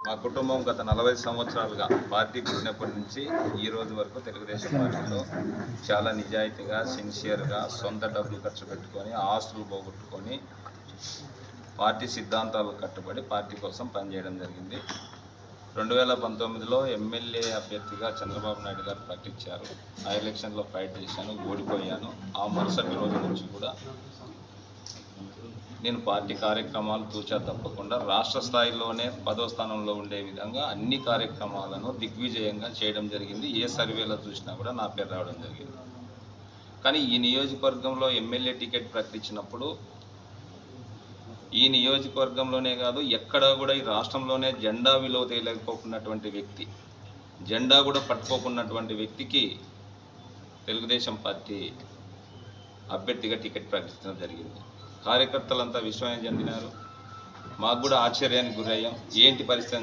మా కుటుంబం గత 40 సంవత్సరాలుగా పార్టీ పుట్టినప్పటి నుంచి ఈ రోజు వరకు తెలుగుదేశం పార్టీలో చాలా నిజాయితీగా, సిన్సియర్గా, సొంత డబ్బులు ఖర్చు పెట్టుకొని, ఆస్తులు పోగొట్టుకొని పార్టీ సిద్ధాంతాలకు కట్టుబడి పార్టీ కోసం పనిచేయడం జరిగింది. 2019లో ఎమ్మెల్యే అభ్యర్థిగా చంద్రబాబు నాయుడు గారు ప్రకటించారు. ఆ ఎలక్షన్లో ఫైట్ చేశాను, ఓడిపోయాను. ఆ మరుసటి రోజు నుంచి కూడా నేను పార్టీ కార్యక్రమాలు తూచా తప్పకుండా రాష్ట్ర స్థాయిలోనే 10వ స్థానంలో ఉండే విధంగా అన్ని కార్యక్రమాలను దిగ్విజయంగా చేయడం జరిగింది. ఏ సర్వేలో చూసినా కూడా నా పేరు రావడం జరిగింది. కానీ ఈ నియోజకవర్గంలో ఎమ్మెల్యే టికెట్ ప్రకటించినప్పుడు ఈ నియోజకవర్గంలోనే కాదు, ఎక్కడా కూడా ఈ రాష్ట్రంలోనే జెండా విలువ తెలియకపోకున్నటువంటి వ్యక్తి, జెండా కూడా పట్టుకోకున్నటువంటి వ్యక్తికి తెలుగుదేశం పార్టీ అభ్యర్థిగా టికెట్ ప్రకటించడం జరిగింది. కార్యకర్తలంతా విశ్వాసం చెందినారు. మాకు కూడా ఆశ్చర్యానికి గురయ్యాం. ఏంటి పరిస్థితి